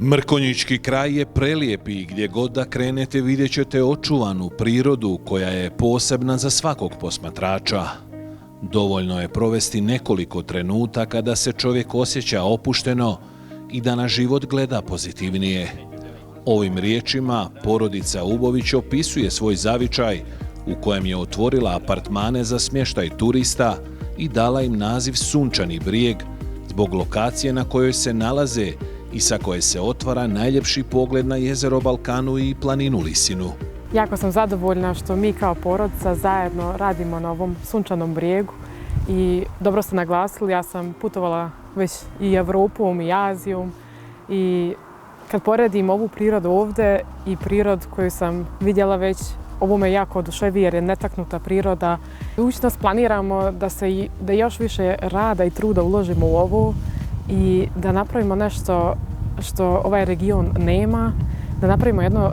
Mrkonjićki kraj je prelijep i gdje god da krenete vidjet ćete očuvanu prirodu koja je posebna za svakog posmatrača. Dovoljno je provesti nekoliko trenutaka da se čovjek osjeća opušteno i da na život gleda pozitivnije. Ovim riječima porodica Ubović opisuje svoj zavičaj u kojem je otvorila apartmane za smještaj turista i dala im naziv Sunčani brijeg zbog lokacije na kojoj se nalaze i sa koje se otvara najljepši pogled na jezero Balkanu i planinu Lisinu. Jako sam zadovoljna što mi kao porodica zajedno radimo na ovom Sunčanom brijegu i dobro ste naglasili, ja sam putovala već i Evropom i Azijom i kad poredim ovu prirodu ovdje i prirodu koju sam vidjela već, ovo me jako oduševi jer je netaknuta priroda. U budućnosti planiramo da još više rada i truda uložimo u ovo i da napravimo nešto što ovaj region nema, da napravimo jedno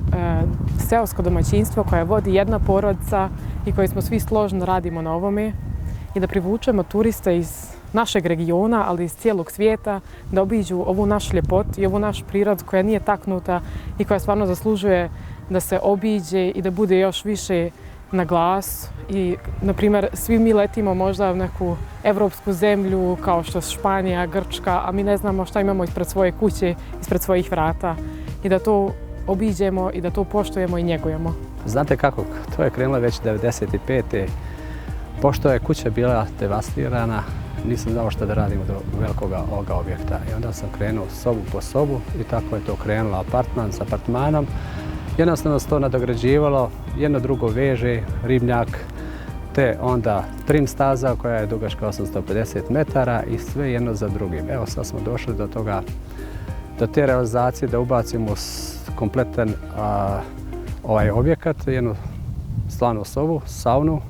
seosko domaćinstvo koje vodi jedna porodica i koji smo svi složno radimo na ovome i da privučemo turiste iz našeg regiona, ali iz cijelog svijeta, da obiđu ovu našu ljepotu i ovu našu prirodu koja nije taknuta i koja stvarno zaslužuje da se obiđe i da bude još više na glas. I, na primjer, svi mi letimo možda u neku evropsku zemlju kao što je Španija, Grčka, a mi ne znamo šta imamo ispred svoje kuće, ispred svojih vrata. I da to obiđemo i da to poštujemo i njegujemo. Znate kako, to je krenulo već 1995. Pošto je kuća bila devastirana, nisam znao šta da radim do velikog ovoga objekta. I onda sam krenuo sobu po sobu i tako je to krenulo apartman s apartmanom. Jednostavno se to nadograđivalo, jedno drugo veže, ribnjak, te onda trim staza koja je dugačka 850 metara i sve jedno za drugim. Evo sad smo došli do toga, do te realizacije da ubacimo kompletan ovaj objekat, jednu stvarnu sobu, saunu,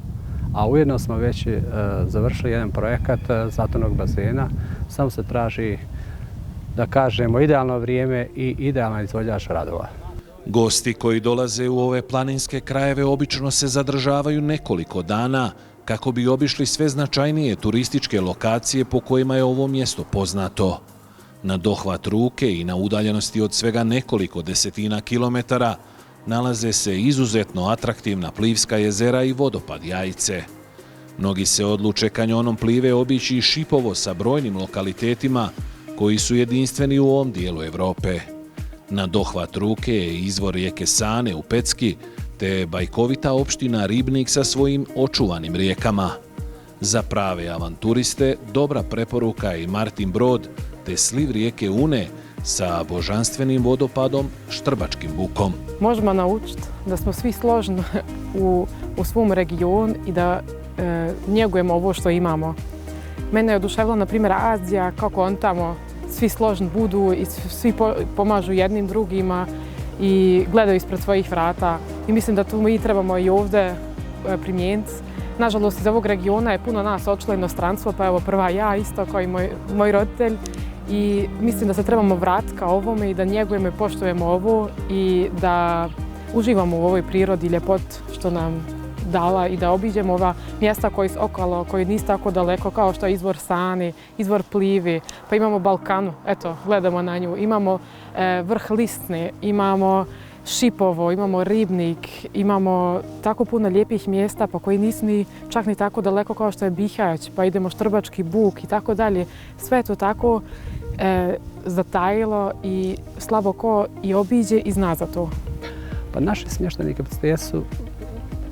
a ujedno smo već završili jedan projekat zatvornog bazena. Samo se traži, da kažemo, idealno vrijeme i idealan izvođač radova. Gosti koji dolaze u ove planinske krajeve obično se zadržavaju nekoliko dana kako bi obišli sve značajnije turističke lokacije po kojima je ovo mjesto poznato. Na dohvat ruke i na udaljenosti od svega nekoliko desetina kilometara nalaze se izuzetno atraktivna plivska jezera i vodopad Jajce. Mnogi se odluče kanjonom Plive obići i Šipovo sa brojnim lokalitetima koji su jedinstveni u ovom dijelu Evrope. Na dohvat ruke je izvor rijeke Sane u Pecki, te bajkovita opština Ribnik sa svojim očuvanim rijekama. Za prave avanturiste dobra preporuka je i Martin Brod, te sliv rijeke Une sa božanstvenim vodopadom Štrbačkim bukom. Možemo naučiti da smo svi složni u svom regionu i da njegujemo ovo što imamo. Mene je oduševila, na primjer, Azija, kako on tamo svi složni budu i svi pomažu jednim drugima i gledaju ispred svojih vrata. I mislim da tu mi trebamo i ovdje primijeniti. Nažalost, iz ovog regiona je puno nas odšlo inostranstvo, pa evo prva ja isto kao i moj roditelj. I mislim da se trebamo vratiti ka ovome i da njegujemo i poštujemo ovo i da uživamo u ovoj prirodi i ljepoti što nam dala i da obiđemo ova mjesta koji su okolo, koji nisu tako daleko kao što je izvor Sane, izvor Plivi, pa imamo Balkanu, eto, gledamo na nju, imamo vrh Lisne, imamo Šipovo, imamo Ribnik, imamo tako puno lijepih mjesta pa koji nisu čak ni tako daleko kao što je Bihać, pa idemo Štrbački buk i tako dalje. Sve je to tako zatajilo i slabo ko i obiđe i zna za to. Pa naši smještajni kapaciteti su,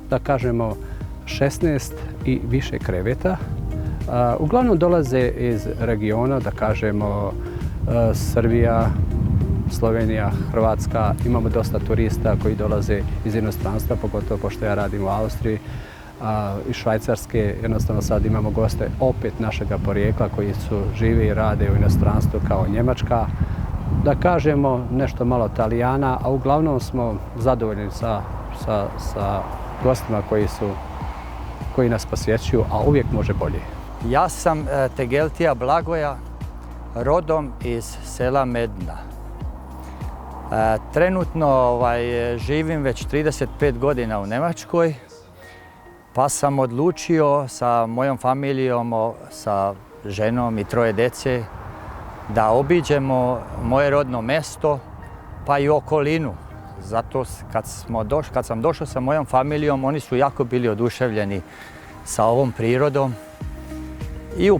da kažemo, 16 i više kreveta. Uglavnom dolaze iz regiona, da kažemo, Srbija, Slovenija, Hrvatska. Imamo dosta turista koji dolaze iz inostranstva, pogotovo pošto ja radim u Austriji, iz Švajcarske. Jednostavno sad imamo goste opet našega porijekla koji žive i rade u inostranstvu kao Njemačka. Da kažemo nešto malo Talijana, a uglavnom smo zadovoljni sa gostima koji nas posjećuju, a uvijek može bolje. Ja sam Tegeltija Blagoja, rodom iz sela Medna. Trenutno živim već 35 godina u Njemačkoj, pa sam odlučio sa mojom familijom, sa ženom i 3 djece, da obiđemo moje rodno mjesto pa i okolinu. Zato kad sam došao sa mojom familijom, oni su jako bili oduševljeni sa ovom prirodom. I u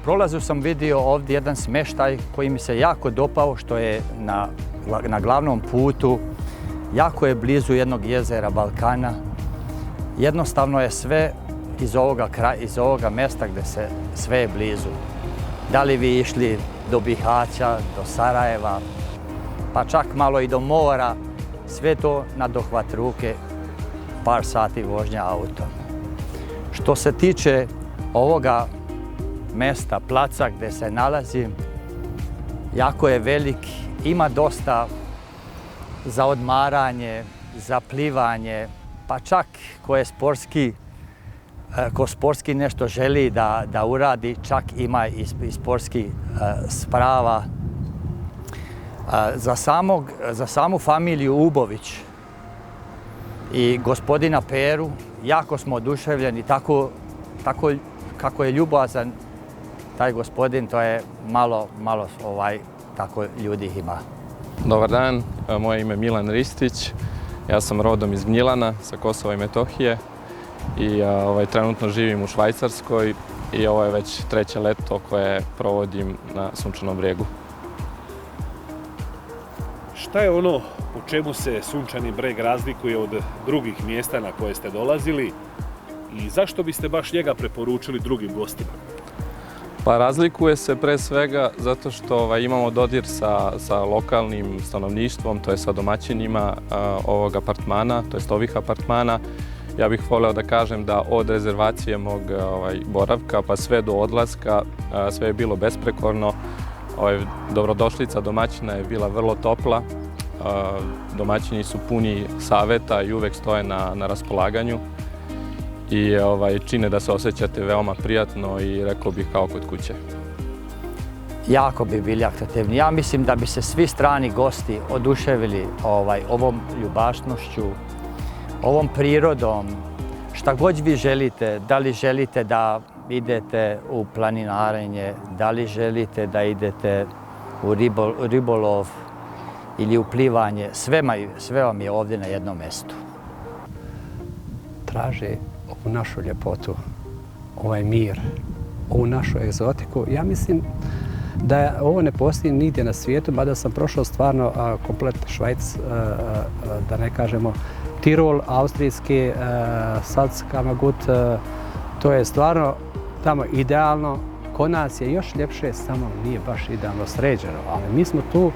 prolazu sam vidio ovdje jedan smještaj koji mi se jako dopao, što je na glavnom putu. Jako je blizu jednog jezera Balkana. Jednostavno je sve iz ovoga mjesta gdje se sve je blizu. Da li vi išli do Bihaća, do Sarajeva, pa čak malo i do mora, sve to na dohvat ruke, par sati vožnja autom. Što se tiče ovoga mjesta, placa gdje se nalazim, jako je velik, ima dosta za odmaranje, za plivanje, pa čak ko sportski nešto želi da uradi, čak ima i sportski sprava. Za samu familiju Ubović i gospodina Peru jako smo oduševljeni, tako kako je ljubazan taj gospodin, to je malo tako ljudi ima. Dobar dan, moje ime je Milan Ristić, ja sam rodom iz Gnjilana sa Kosova i Metohije i trenutno živim u Švajcarskoj i ovo je već 3. leto koje provodim na Sunčanom Brijegu. Šta je ono po čemu se Sunčani Breg razlikuje od drugih mjesta na koje ste dolazili i zašto biste baš njega preporučili drugim gostima? Pa razlikuje se pre svega zato što imamo dodir sa lokalnim stanovništvom, to je sa domaćinima ovog apartmana, to jest ovih apartmana. Ja bih voleo da kažem da od rezervacije mog boravka pa sve do odlaska sve je bilo besprekorno. Dobrodošlica domaćina je bila vrlo topla. Domaćini su puni saveta i uvek stoje na raspolaganju. I čine da se osjećate veoma prijatno i rekao bih kao kod kuće. Jako bi bili atraktivni. Ja mislim da bi se svi strani gosti oduševili ovom ljubašnošću, ovom prirodom, šta god vi želite, da li želite da idete u planinarenje, da li želite da idete u ribolov ili u plivanje, sve vam je ovdje na jednom mjestu. Traže ovu našu ljepotu, ovaj mir, ovu našu egzotiku. Ja mislim da ovo ne postoji nigdje na svijetu, mada sam prošao stvarno komplet Švajc, da ne kažemo Tirol, austrijski, Salzkammergut, to je stvarno tamo idealno. Kod nas je još ljepše, samo nije baš idealno sređeno, ali mi smo tu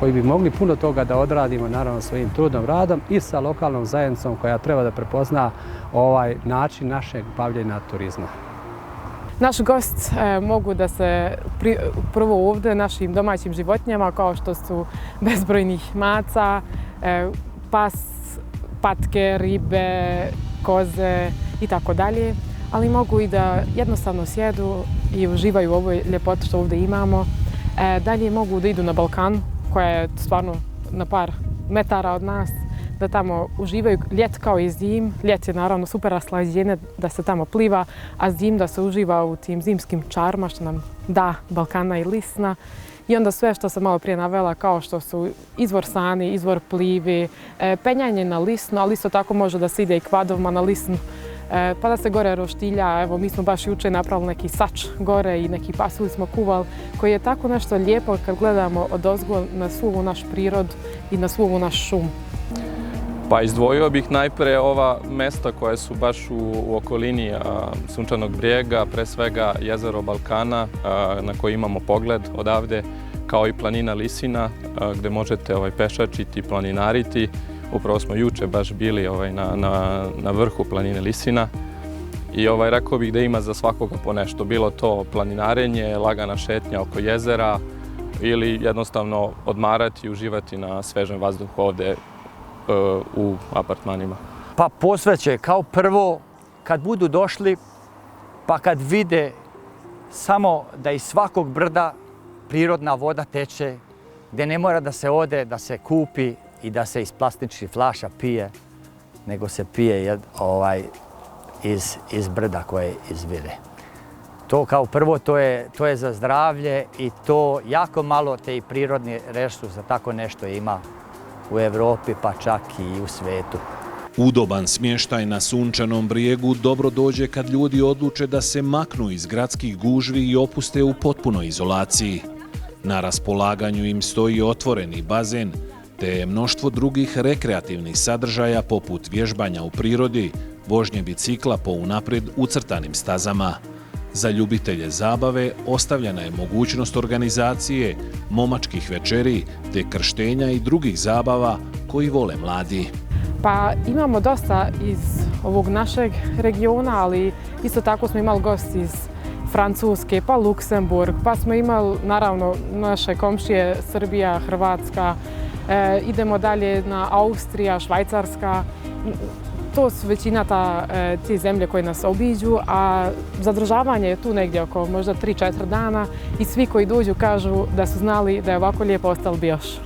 koji bi mogli puno toga da odradimo, naravno svojim trudom, radom i sa lokalnom zajednicom koja treba da prepozna ovaj način našeg bavljenja turizma. Naš gost mogu da se prvo ovdje našim domaćim životinjama kao što su bezbrojnih maca, pas, patke, ribe, koze i tako dalje, ali mogu i da jednostavno sjedu i uživaju u ovoj ljepoti što ovdje imamo. Dalje mogu da idu na Balkan, koja je stvarno na par metara od nas, da tamo uživaju ljet kao i zim. Ljet je naravno super raslađenje da se tamo pliva, a zim da se uživa u tim zimskim čarma što nam da Balkana i Lisna. I onda sve što sam malo prije navela kao što su izvor Sani, izvor Plivi, penjanje na Lisnu, ali isto tako može da se ide i kvadovima na Lisnu, pa da se gore roštilja. Evo, mi smo baš jučer napravili neki sač gore i neki pasulj smo kuvali, koji je tako nešto lijepo kad gledamo odozgo na svu ovu naš prirod i na svu ovu naš šum. Pa izdvojio bih najpre ova mesta koja su baš u okolini Sunčanog Brijega, pre svega jezero Balkana na koje imamo pogled odavde, kao i planina Lisina gdje možete pešačiti i planinariti. Upravo smo juče baš bili na vrhu planine Lisina i rekao bih da ima za svakoga po nešto. Bilo to planinarenje, lagana šetnja oko jezera ili jednostavno odmarati i uživati na svežem vazduhu ovdje u apartmanima. Pa posveće kao prvo kad budu došli, pa kad vide samo da iz svakog brda prirodna voda teče, gdje ne mora da se ode, da se kupi i da se iz plastičnih flaša pije, nego se pije iz brda koje izvire. To kao prvo, to je za zdravlje i to jako malo te i prirodni resursa tako nešto ima u Evropi, pa čak i u svetu. Udoban smještaj na Sunčanom Brijegu dobro dođe kad ljudi odluče da se maknu iz gradskih gužvi i opuste u potpunoj izolaciji. Na raspolaganju im stoji otvoreni bazen, te mnoštvo drugih rekreativnih sadržaja poput vježbanja u prirodi, vožnje bicikla po unaprijed ucrtanim stazama. Za ljubitelje zabave ostavljena je mogućnost organizacije momačkih večeri te krštenja i drugih zabava koji vole mladi. Pa imamo dosta iz ovog našeg regiona, ali isto tako smo imali gosti iz Francuske, pa Luksemburg, pa smo imali naravno naše komšije Srbija, Hrvatska, idemo dalje na Austrija, Švajcarska. To su većina te zemlje koje nas obiđu, a zadržavanje je tu negdje oko možda 3-4 dana i svi koji dođu kažu da su znali da je ovako lijepo ostalo bi još.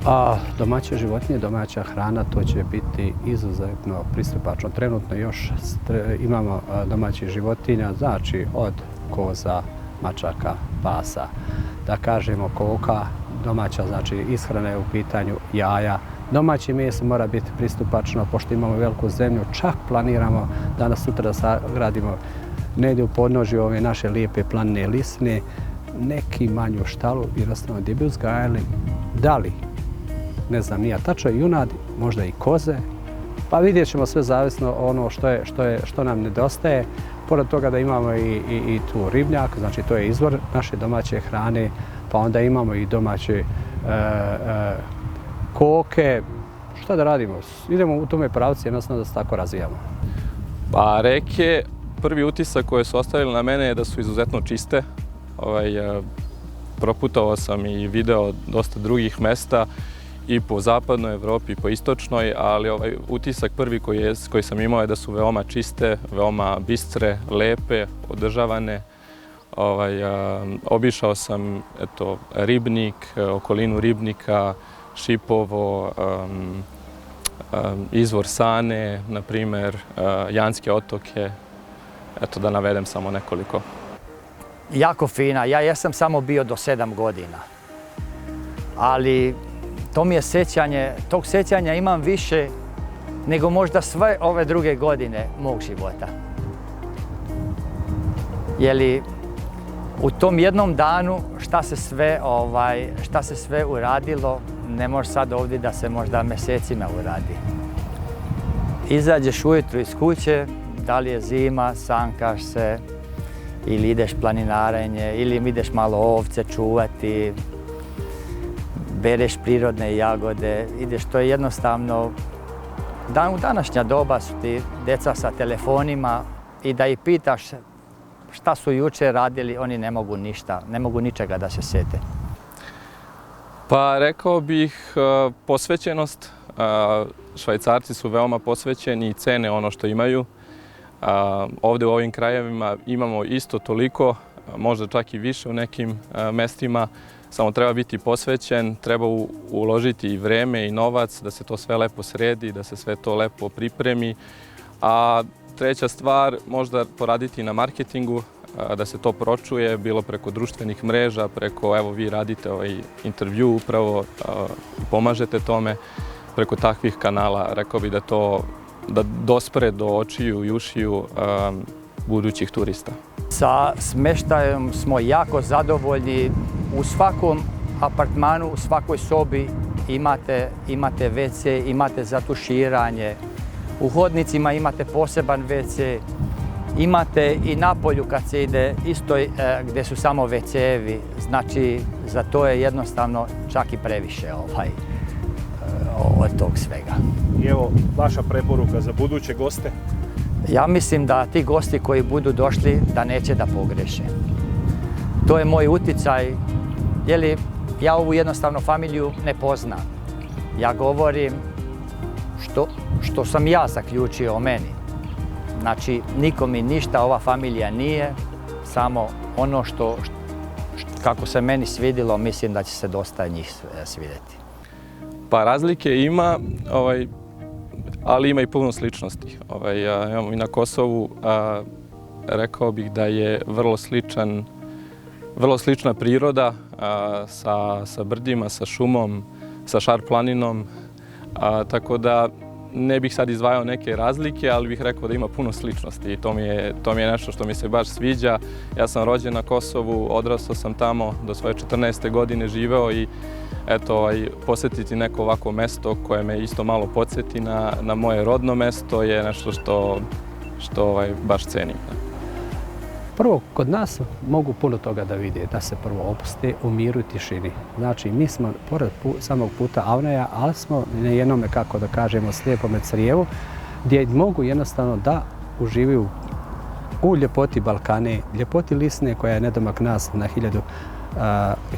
A domaće životinje, domaća hrana, to će biti izuzetno pristupačno. Trenutno još imamo domaćih životinja, znači od koza, mačaka, pasa, da kažemo koka, domaća, znači ishrana je u pitanju, jaja. Domaće meso mora biti pristupačno, pošto imamo veliku zemlju, čak planiramo danas sutra da sagradimo negdje u podnožju ove naše lijepe planine Lisne, neki manju štalu, jednostavno gdje bi uzgajali, da li, ne znam, nije tačno, junadi, možda i koze, pa vidjet ćemo sve zavisno ono što nam nedostaje. Pored toga da imamo i tu ribnjak, znači to je izvor naše domaće hrane, pa onda imamo i domaće koke. Šta da radimo? Idemo u tome pravcu, jednostavno da se tako razvijamo. Pa reke, prvi utisak koje su ostavili na mene je da su izuzetno čiste. Proputovao sam i video dosta drugih mesta i po zapadnoj Evropi i po istočnoj, ali utisak prvi koji sam imao je da su veoma čiste, veoma bistre, lepe, održavane. Obišao sam Ribnik, okolinu Ribnika, Šipovo, izvor Sane, na primjer, Janske otoke, eto da navedem samo nekoliko. Jako fina, ja jesam samo bio do 7 godina, ali to mi je sjećanje, tog sjećanja imam više nego možda sve ove druge godine mog života. Jeli u tom jednom danu šta se sve uradilo, ne može sad ovdje da se možda mjesecima uradi. Izađeš ujutro iz kuće, da li je zima, sankaš se, ili ideš planinarenje, ili ideš malo ovce čuvati, bereš prirodne jagode, ideš, to je jednostavno, u današnja doba su ti djeca sa telefonima i da ih pitaš šta su jučer radili, oni ne mogu ništa, ne mogu ničega da se sjete. Pa rekao bih posvećenost. Švajcarci su veoma posvećeni i cene ono što imaju. Ovdje u ovim krajevima imamo isto toliko, možda čak i više u nekim mestima. Samo treba biti posvećen, treba uložiti i vreme i novac da se to sve lepo sredi, da se sve to lepo pripremi. A treća stvar, možda poraditi na marketingu, da se to pročuje, bilo preko društvenih mreža, preko, evo vi radite ovaj intervju upravo, pomažete tome, preko takvih kanala, rekao bih da dospre do očiju i ušiju budućih turista. Sa smještajem smo jako zadovoljni. U svakom apartmanu, u svakoj sobi imate WC, imate za tuširanje. U hodnicima imate poseban WC. Imate i napolju kad se ide isto gdje su samo WC-evi. Znači, za to je jednostavno čak i previše od tog svega. I evo, vaša preporuka za buduće goste? Ja mislim da ti gosti koji budu došli da neće da pogreše. To je moj uticaj, jer ja ovu jednostavno familiju ne poznam. Ja govorim što sam ja zaključio o meni. Znači, nikom mi ništa ova familija nije, samo ono kako se meni svidilo, mislim da će se dosta njih svidjeti. Pa razlike ima, ali ima i puno sličnosti. Imamo i na Kosovu rekao bih da je vrlo slična priroda sa brdima, sa šumom, sa Šar planinom, tako da ne bih sad izdvajao neke razlike, ali bih rekao da ima puno sličnosti i to mi je nešto što mi se baš sviđa. Ja sam rođen na Kosovu, odrastao sam tamo, do svoje 14. godine živeo i eto, posjetiti neko ovako mesto koje me isto malo podsjeti na moje rodno mesto je nešto što baš cenim. Prvo, kod nas mogu puno toga da vide, da se prvo opuste u miru i tišini. Znači, mi smo pored samog puta Avneja, ali smo na jednome, kako da kažemo, slijepome crijevu, gdje mogu jednostavno da uživaju u ljepoti Balkane, ljepoti Lisne koja je nedomak nas na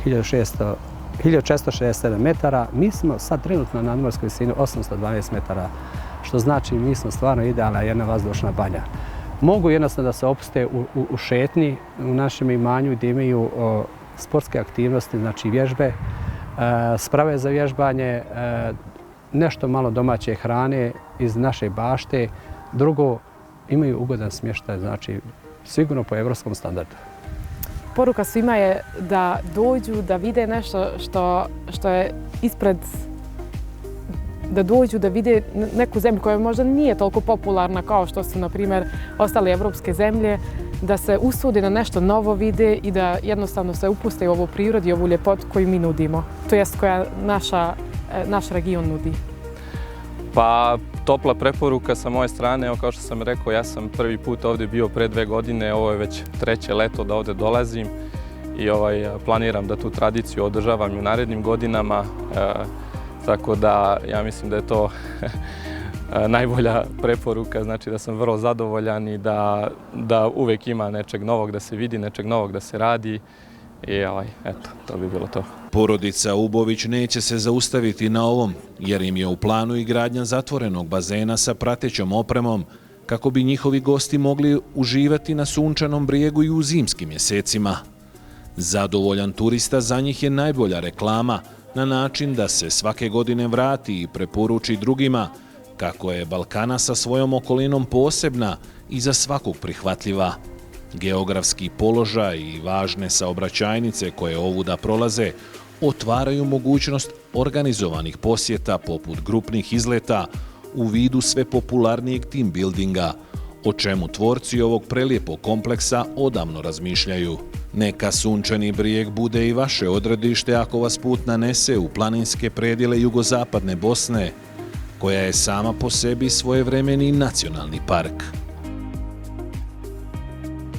1467 metara. Mi smo sad trenutno na nadmorskoj visini 812 metara, što znači mi smo stvarno idealna jedna vazdušna banja. Mogu jednostavno da se opuste u šetnji u našem imanju gdje imaju sportske aktivnosti, znači vježbe, sprave za vježbanje, nešto malo domaće hrane iz naše bašte. Drugo, imaju ugodan smještaj, znači sigurno po evropskom standardu. Poruka svima je da dođu, da vide nešto što je ispred, da dođu, da vide neku zemlju koja možda nije toliko popularna kao što su, na primjer, ostale evropske zemlje, da se usude na nešto novo vide i da jednostavno se upuste u ovu prirodu i ovu ljepotu koju mi nudimo, to jest koja naš region nudi. Pa, topla preporuka sa moje strane, kao što sam rekao, ja sam prvi put ovdje bio pre 2 godine, ovo je već 3. leto da ovdje dolazim i planiram da tu tradiciju održavam i u narednim godinama. Tako da ja mislim da je to najbolja preporuka, znači da sam vrlo zadovoljan i da uvijek ima nečeg novog da se vidi, nečeg novog da se radi i eto, to bi bilo to. Porodica Ubović neće se zaustaviti na ovom, jer im je u planu i gradnja zatvorenog bazena sa pratećom opremom, kako bi njihovi gosti mogli uživati na sunčanom brijegu i u zimskim mjesecima. Zadovoljan turista za njih je najbolja reklama, na način da se svake godine vrati i preporuči drugima kako je Balkana sa svojom okolinom posebna i za svakog prihvatljiva. Geografski položaj i važne saobraćajnice koje ovuda prolaze otvaraju mogućnost organizovanih posjeta poput grupnih izleta u vidu sve popularnijeg team buildinga, o čemu tvorci ovog prelijepog kompleksa odavno razmišljaju. Neka Sunčani brijeg bude i vaše odredište ako vas put nanese u planinske predjele jugozapadne Bosne, koja je sama po sebi svojevremeni nacionalni park.